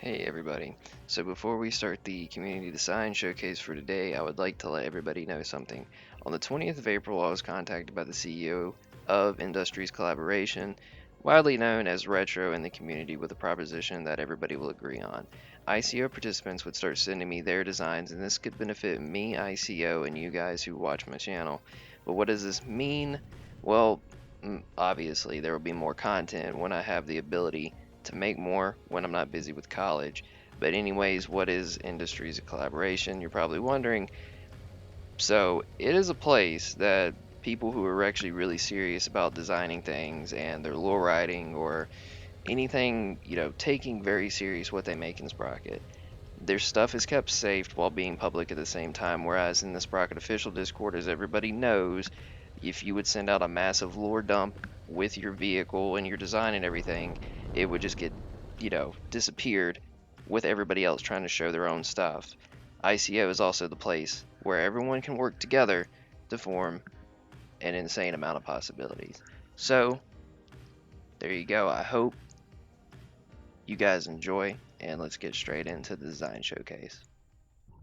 Hey everybody. So before we start the community design showcase for today, I would like to let everybody know something. On the 20th of April, I was contacted by the CEO of Industries Collaboration, widely known as Retro in the community, with a proposition that everybody will agree on. ICO participants would start sending me their designs, and this could benefit me, ICO, and you guys who watch my channel. But what does this mean? Well, obviously there will be more content when I have the ability to make more when I'm not busy with college. But anyways, what is Industries of Collaboration? You're probably wondering. So it is a place that people who are actually really serious about designing things and their lore writing or anything, taking very serious what they make in Sprocket. Their stuff is kept safe while being public at the same time, whereas in the Sprocket official Discord, as everybody knows, if you would send out a massive lore dump with your vehicle and your design and everything, it would just get, disappeared with everybody else trying to show their own stuff. ICO is also the place where everyone can work together to form an insane amount of possibilities. So, there you go. I hope you guys enjoy, and let's get straight into the design showcase.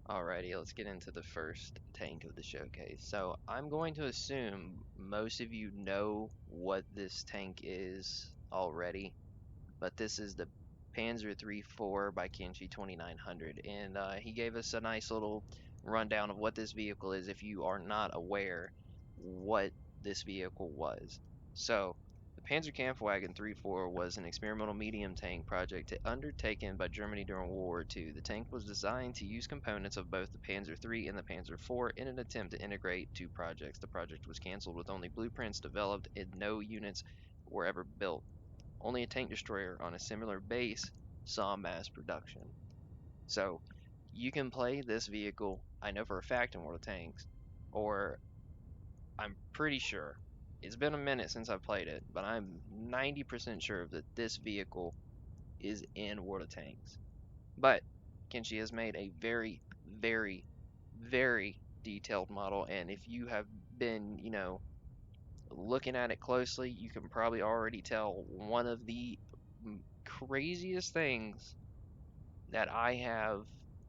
Alrighty, let's get into the first tank of the showcase. So I'm going to assume most of you know what this tank is already, but this is the Panzer 3-4 by Kenshi 2900, and he gave us a nice little rundown of what this vehicle is if you are not aware what this vehicle was. So the Panzer Kampfwagen 3-4 was an experimental medium tank project undertaken by Germany during World War II. The tank was designed to use components of both the Panzer III and the Panzer IV in an attempt to integrate two projects. The project was canceled with only blueprints developed and no units were ever built. Only a tank destroyer on a similar base saw mass production. So you can play this vehicle, I know for a fact, in World of Tanks, or I'm pretty sure. It's been a minute since I've played it, but I'm 90% sure that this vehicle is in World of Tanks. But Kenshi has made a very, very, very detailed model, and if you have been, looking at it closely, you can probably already tell one of the craziest things that I have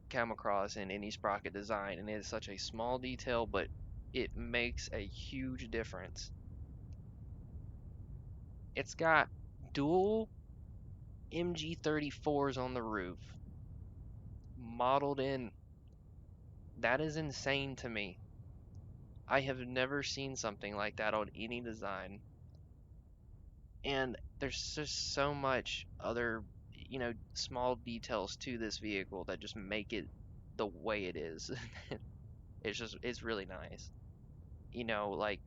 come across in any Sprocket design, and it is such a small detail, but it makes a huge difference. It's got dual MG34s on the roof, modeled in. That is insane to me. I have never seen something like that on any design. And there's just so much other, small details to this vehicle that just make it the way it is. It's really nice. Like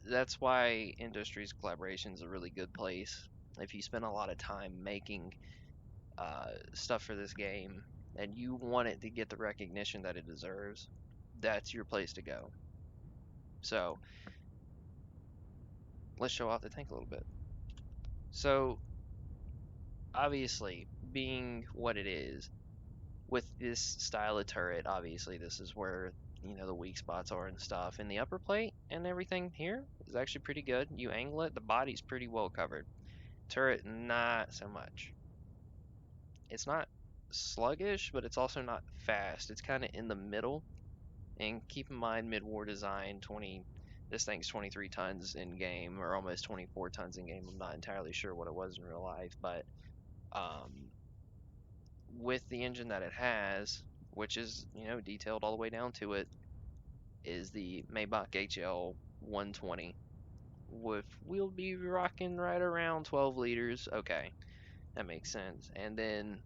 that's why Industries Collaboration is a really good place. If you spend a lot of time making stuff for this game and you want it to get the recognition that it deserves, that's your place to go. So let's show off the tank a little bit. So obviously, being what it is, with this style of turret, obviously this is where the weak spots are and stuff. And the upper plate and everything here is actually pretty good. You angle it, the body's pretty well covered. Turret, not so much. It's not sluggish, but it's also not fast. It's kind of in the middle. And keep in mind, mid-war design, this thing's 23 tons in game, or almost 24 tons in game. I'm not entirely sure what it was in real life, but um, with the engine that it has, which is detailed all the way down to it, is the Maybach HL 120. With we'll be rocking right around 12 liters. Okay, that makes sense. And then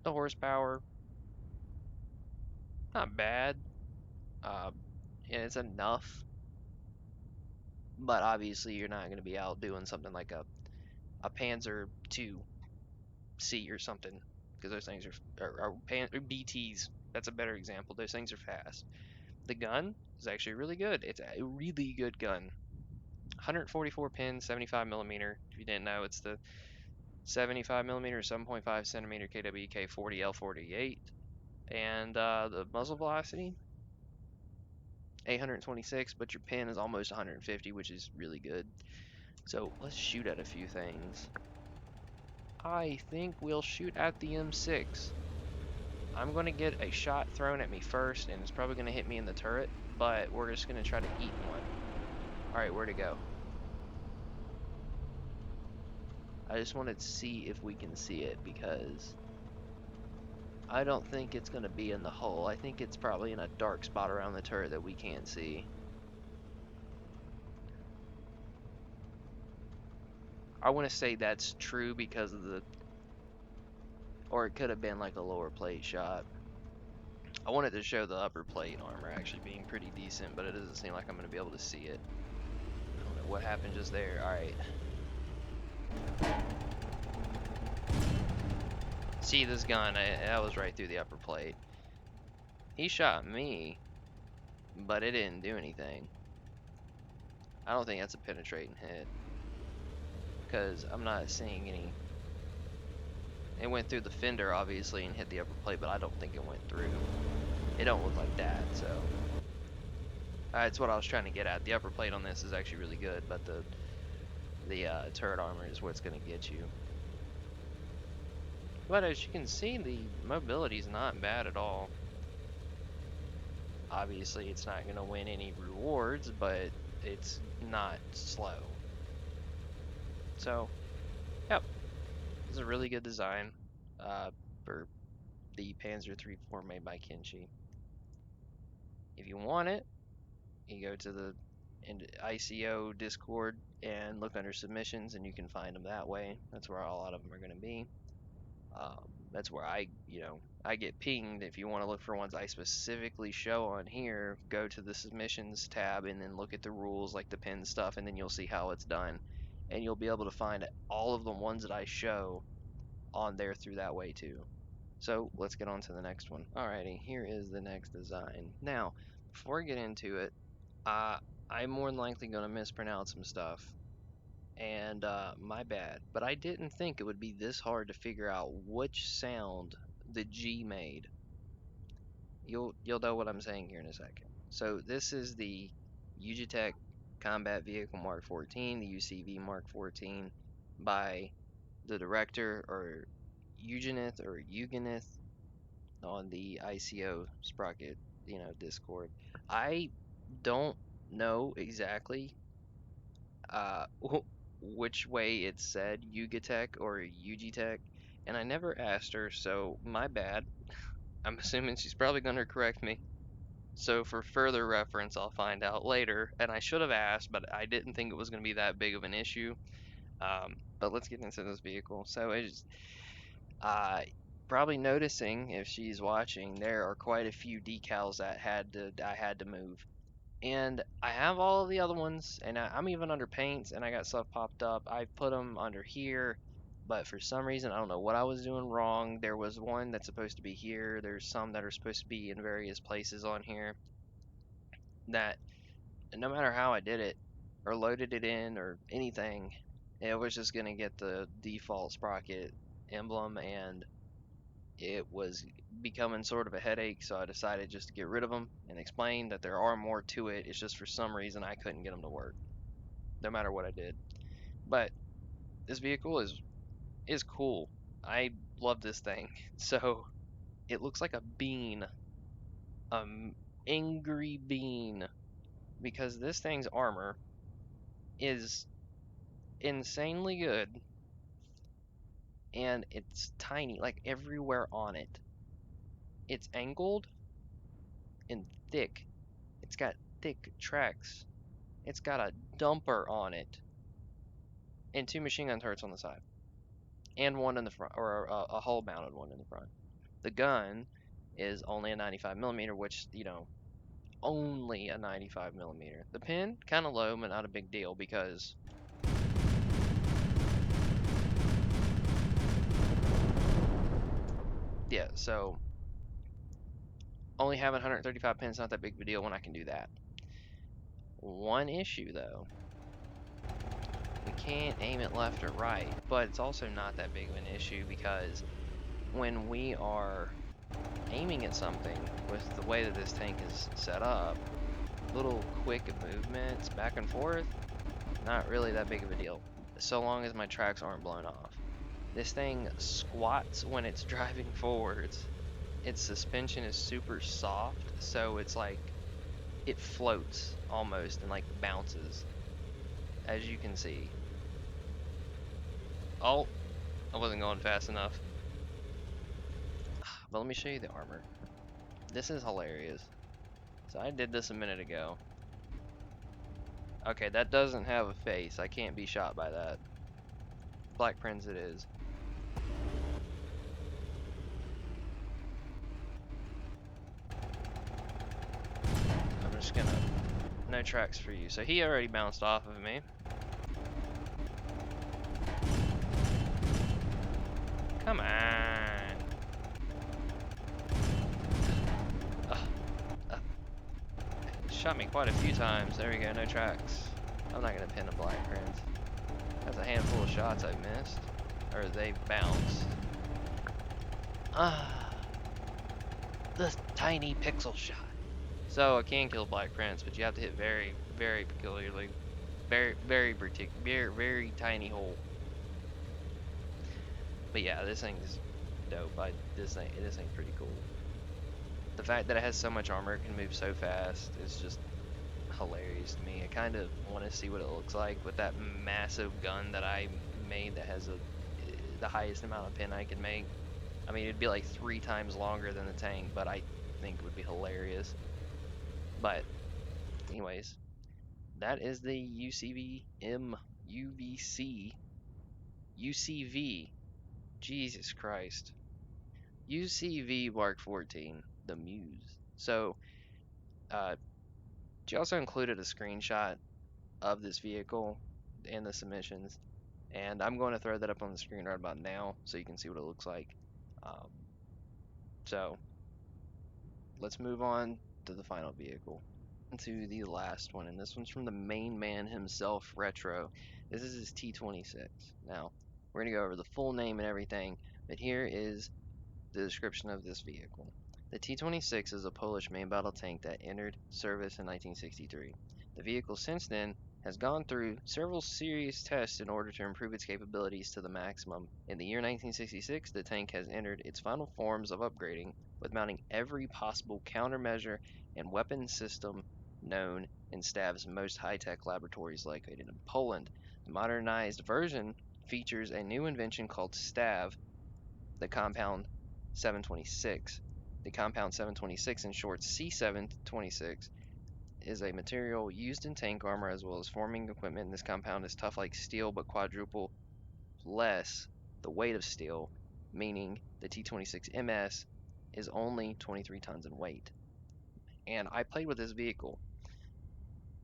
the horsepower, not bad. Uh, and it's enough, but obviously you're not going to be out doing something like a Panzer 2C or something, because those things are BTs. That's a better example. Those things are fast. The gun is actually really good. It's a really good gun. 144 pin, 75 millimeter. If you didn't know, it's the 75 millimeter, 7.5 centimeter KWK 40 L48, and the muzzle velocity 826, but your pin is almost 150, which is really good. So let's shoot at a few things. I think we'll shoot at the M6. I'm going to get a shot thrown at me first, and it's probably going to hit me in the turret, but we're just going to try to eat one. Alright, where'd it go? I just wanted to see if we can see it, because I don't think it's going to be in the hull. I think it's probably in a dark spot around the turret that we can't see. I want to say that's true because of the... Or it could have been like a lower plate shot. I wanted to show the upper plate armor actually being pretty decent, but it doesn't seem like I'm going to be able to see it. I don't know what happened just there. Alright. See this gun? That was right through the upper plate. He shot me, but it didn't do anything. I don't think that's a penetrating hit, because I'm not seeing any. It went through the fender, obviously, and hit the upper plate, but I don't think it went through. It don't look like that, so. That's what I was trying to get at. The upper plate on this is actually really good, but the turret armor is what's going to get you. But as you can see, the mobility is not bad at all. Obviously, it's not going to win any rewards, but it's not slow. So, yep, it's a really good design for the Panzer III made by Kenshi. If you want it, you go to the ICO Discord and look under submissions, and you can find them that way. That's where a lot of them are going to be. That's where I get pinged. If you want to look for ones I specifically show on here, go to the submissions tab and then look at the rules, like the pin stuff, and then you'll see how it's done. And you'll be able to find all of the ones that I show on there through that way too. So let's get on to the next one. Alrighty, here is the next design. Now, before I get into it, I'm more than likely going to mispronounce some stuff. And my bad, but I didn't think it would be this hard to figure out which sound the G made. You'll know what I'm saying here in a second. So this is the UGTech Combat Vehicle Mark 14, the UCV Mark 14, by the director, or Eugenith on the ICO Sprocket, Discord. I don't know exactly uh, which way it said Yugatech or Ugitech, and I never asked her, so my bad. I'm assuming she's probably going to correct me. So for further reference, I'll find out later. And I should have asked, but I didn't think it was going to be that big of an issue. But let's get into this vehicle. So it's probably noticing, if she's watching, there are quite a few decals that I had to move. And I have all of the other ones, and I'm even under paints, and I got stuff popped up. I put them under here, but for some reason, I don't know what I was doing wrong. There was one that's supposed to be here. There's some that are supposed to be in various places on here that no matter how I did it, or loaded it in, or anything, it was just going to get the default Sprocket emblem, and it was becoming sort of a headache, so I decided just to get rid of them and explain that there are more to it. It's just for some reason I couldn't get them to work, no matter what I did. But this vehicle is cool. I love this thing. So it looks like a bean, angry bean, because this thing's armor is insanely good, and it's tiny, like everywhere on it. It's angled and thick. It's got thick tracks. It's got a dumper on it, and two machine gun turrets on the side, and one in the front, or a hull mounted one in the front. The gun is only a 95 millimeter, which, only a 95 millimeter. The pin, kind of low, but not a big deal, because yeah, so only having 135 pins not that big of a deal when I can do that. One issue though, we can't aim it left or right, but it's also not that big of an issue, because when we are aiming at something with the way that this tank is set up, little quick movements back and forth, not really that big of a deal, so long as my tracks aren't blown off. This thing squats when it's driving forwards. Its suspension is super soft, so it's like it floats almost and like bounces, as you can see. Oh, I wasn't going fast enough. But let me show you the armor. This is hilarious. So I did this a minute ago. Okay, that doesn't have a face. I can't be shot by that. Black Prince it is. I'm just gonna... No tracks for you. So he already bounced off of me. Come on. Uh, shot me quite a few times. There we go, no tracks. I'm not gonna pin a Black Prince. That's a handful of shots I missed. Or they bounced. The tiny pixel shot. So I can kill Black Prince, but you have to hit very, very peculiarly. Very, very particular, very, very tiny hole. But yeah, this thing's dope. This thing's pretty cool. The fact that it has so much armor, it can move so fast, is just hilarious to me. I kind of want to see what it looks like with that massive gun that I made that has the highest amount of pin I can make. I mean, it'd be like 3 times longer than the tank, but I think it would be hilarious. But anyways, that is the UCV. Jesus Christ. UCV Mark 14, the Muse. So, uh, she also included a screenshot of this vehicle and the submissions, and I'm going to throw that up on the screen right about now so you can see what it looks like. Um, so, let's move on to the final vehicle. To the last one, and this one's from the main man himself, Retro. This is his T26. Now, we're going to go over the full name and everything, but here is the description of this vehicle. The T-26 is a Polish main battle tank that entered service in 1963. The vehicle since then has gone through several serious tests in order to improve its capabilities to the maximum. In the year 1966, the tank has entered its final forms of upgrading, with mounting every possible countermeasure and weapon system known in Stav's most high-tech laboratories located in Poland. The modernized version features a new invention called Stav, the compound 726. The compound 726, in short C726, is a material used in tank armor as well as forming equipment. This compound is tough like steel but quadruple less the weight of steel, meaning the T26MS is only 23 tons in weight. And I played with this vehicle.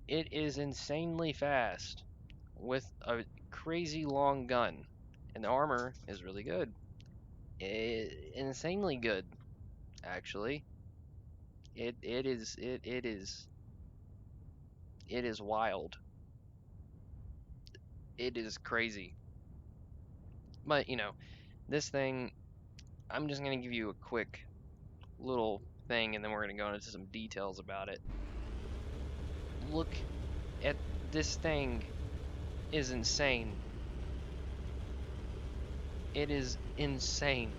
It is insanely fast with a crazy long gun, and the armor is really good. Insanely good, actually. It is wild. It is crazy. But this thing, I'm just gonna give you a quick little thing, and then we're gonna go into some details about it. Look at this thing. Is insane. It is insane.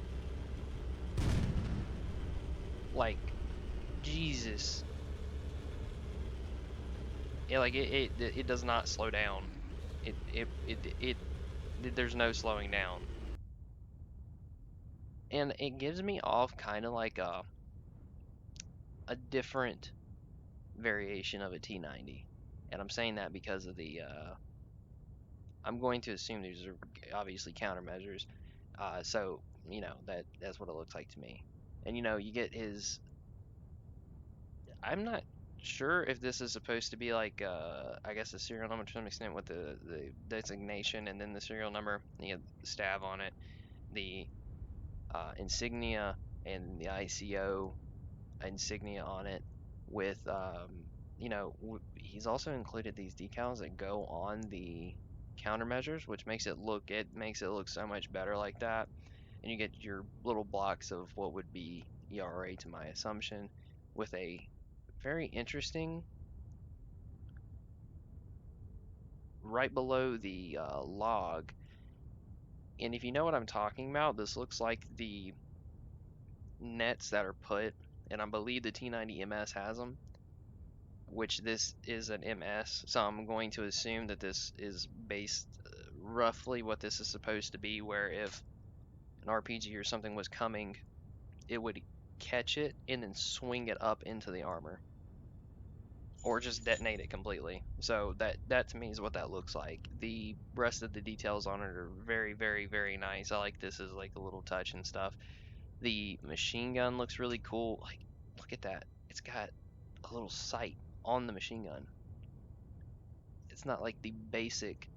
Like, Jesus. It does not slow down. It there's no slowing down. And it gives me off kind of like a different variation of a T90. And I'm saying that because of I'm going to assume these are obviously countermeasures. So, that's what it looks like to me. And, you get his, I'm not sure if this is supposed to be like, I guess the serial number to some extent with the designation and then the serial number, you have the stav on it, the insignia and the ICO insignia on it with he's also included these decals that go on the countermeasures, which makes it look so much better like that. And you get your little blocks of what would be ERA to my assumption, with a very interesting right below the log. And if you know what I'm talking about, this looks like the nets that are put, and I believe the T90 MS has them, which this is an MS, so I'm going to assume that this is based roughly what this is supposed to be, where if an RPG or something was coming, it would catch it and then swing it up into the armor, or just detonate it completely. So that to me is what that looks like. The rest of the details on it are very, very, very nice. I like this as like a little touch and stuff. The machine gun looks really cool. Like, look at that. It's got a little sight on the machine gun. It's not like the basic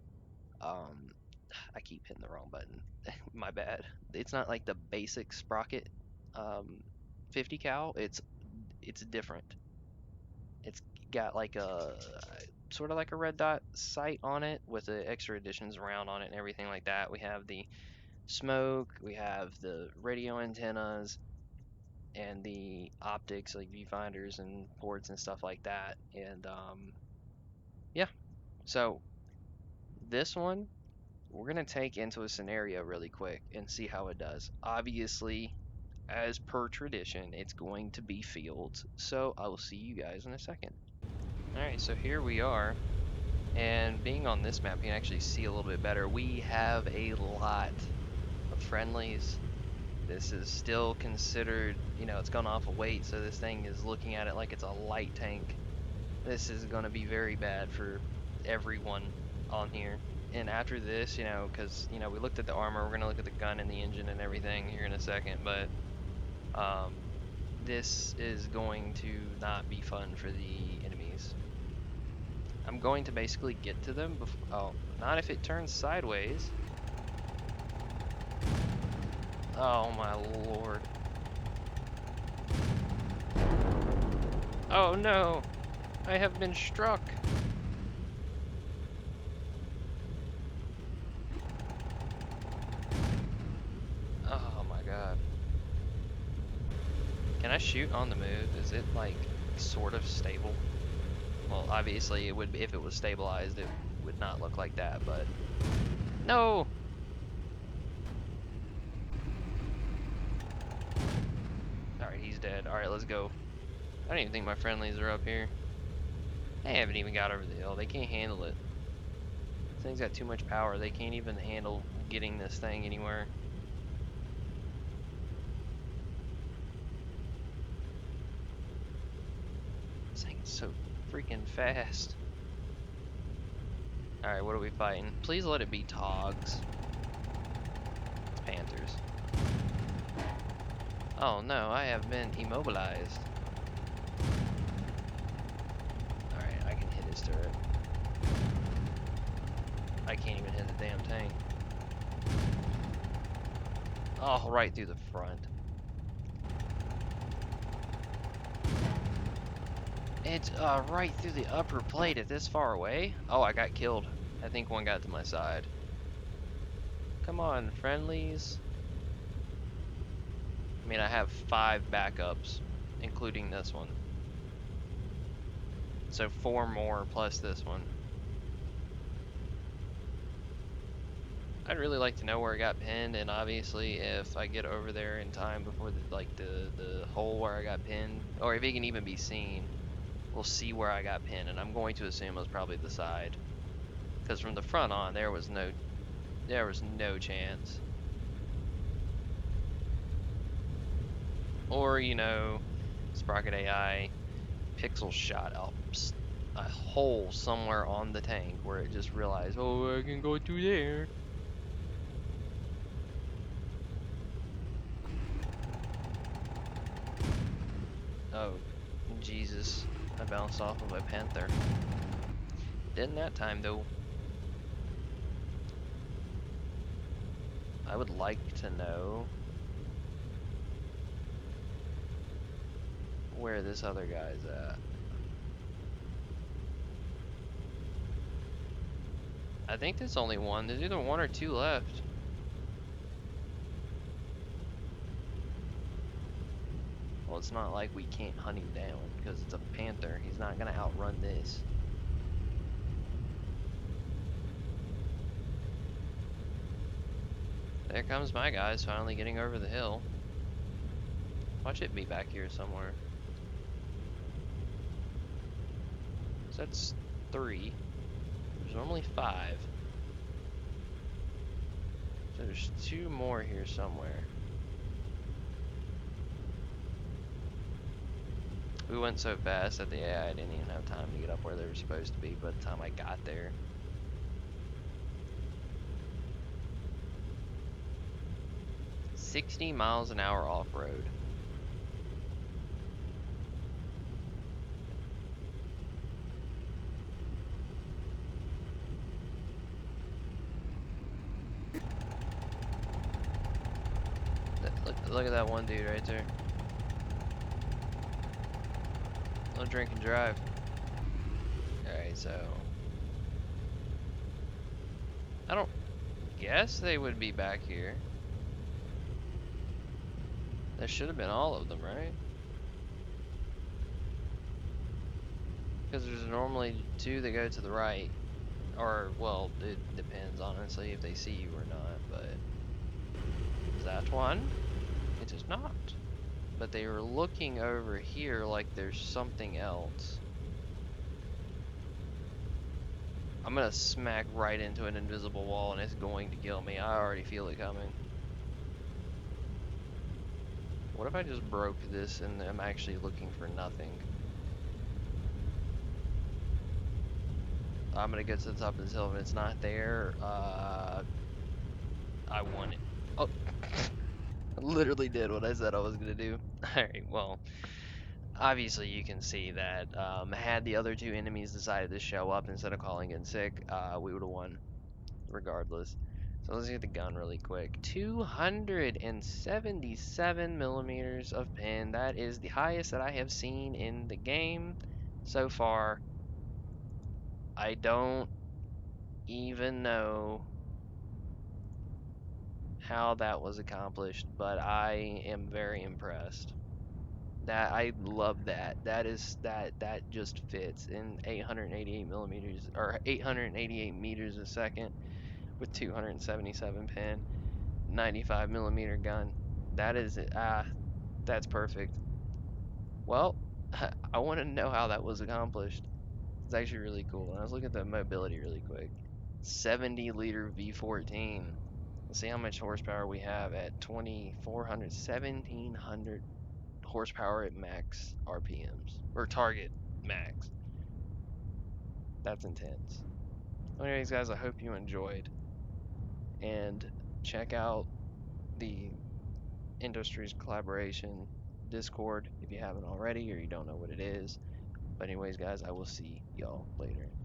I keep hitting the wrong button. My bad. It's not like the basic Sprocket 50 cal. It's different. It's got like a sort of like a red dot sight on it with the extra additions around on it and everything like that. We have the smoke, we have the radio antennas and the optics like viewfinders and ports and stuff like that. And yeah, so this one we're gonna take into a scenario really quick and see how it does. Obviously, as per tradition, it's going to be fields, so I will see you guys in a second. Alright, so here we are, and being on this map, you can actually see a little bit better. We have a lot of friendlies. This is still considered, you know, it's gone off of weight, so this thing is looking at it like it's a light tank. This is going to be very bad for everyone on here. And after this, you know, because, you know, we looked at the armor, we're going to look at the gun and the engine and everything here in a second, but this is going to not be fun for the enemies. I'm going to basically get to them before, oh, not if it turns sideways. Oh my lord. Oh no, I have been struck. Oh my god. Can I shoot on the move? Is it like sort of stable? Well, obviously it would be, if it was stabilized, it would not look like that, but no. Alright, he's dead. Alright, let's go. I don't even think my friendlies are up here. They haven't even got over the hill. They can't handle it. This thing's got too much power. They can't even handle getting this thing anywhere. This thing is so freaking fast. Alright, what are we fighting? Please let it be Togs. It's Panthers. Oh no, I have been immobilized. Alright, I can hit his turret. I can't even hit the damn tank. Oh, right through the front. It's right through the upper plate at this far away. Oh, I got killed. I think one got to my side. Come on, friendlies. I mean, I have 5 backups, including this one. So 4 more plus this one. I'd really like to know where I got pinned, and obviously if I get over there in time before the hole where I got pinned, or if it can even be seen, we'll see where I got pinned, and I'm going to assume it was probably the side. Because from the front on, there was no chance. Or, you know, Sprocket AI pixel shot out a hole somewhere on the tank where it just realized, oh, I can go through there. Oh, Jesus. I bounced off of a Panther. Didn't that time, though. I would like to know where this other guy's at. I think there's only one. There's either 1 or 2 left. Well, it's not like we can't hunt him down because it's a Panther. He's not gonna outrun this. There comes my guys finally getting over the hill. Watch it be back here somewhere. So that's 3. There's normally 5. So there's 2 more here somewhere. We went so fast that the AI didn't even have time to get up where they were supposed to be by the time I got there. "60 miles an hour off-road." Look at that one dude right there. No drink and drive. Alright, so I don't guess they would be back here. That should have been all of them, right? Because there's normally 2 that go to the right. Or, well, it depends, honestly, if they see you or not, but... Is that one? It is not. But they were looking over here like there's something else. I'm gonna smack right into an invisible wall and it's going to kill me. I already feel it coming. What if I just broke this and I'm actually looking for nothing? I'm gonna get to the top of this hill. If it's not there, I want it. Oh, I literally did what I said I was gonna do. Alright, well, obviously you can see that had the other 2 enemies decided to show up instead of calling in sick, we would have won regardless. So let's get the gun really quick. 277 millimeters of pin. That is the highest that I have seen in the game so far. I don't even know how that was accomplished, but I am very impressed. That I love that. That just fits in 888 millimeters or 888 meters a second with 277 pin, 95 millimeter gun. That is that's perfect. Well, I want to know how that was accomplished. It's actually really cool. And I was looking at the mobility really quick. 70-liter V14. Let's see how much horsepower we have at 2400, 1700 horsepower at max RPMs or target max. That's intense. Anyways, guys, I hope you enjoyed and check out the Industries Collaboration Discord if you haven't already or you don't know what it is. But anyways, guys, I will see y'all later.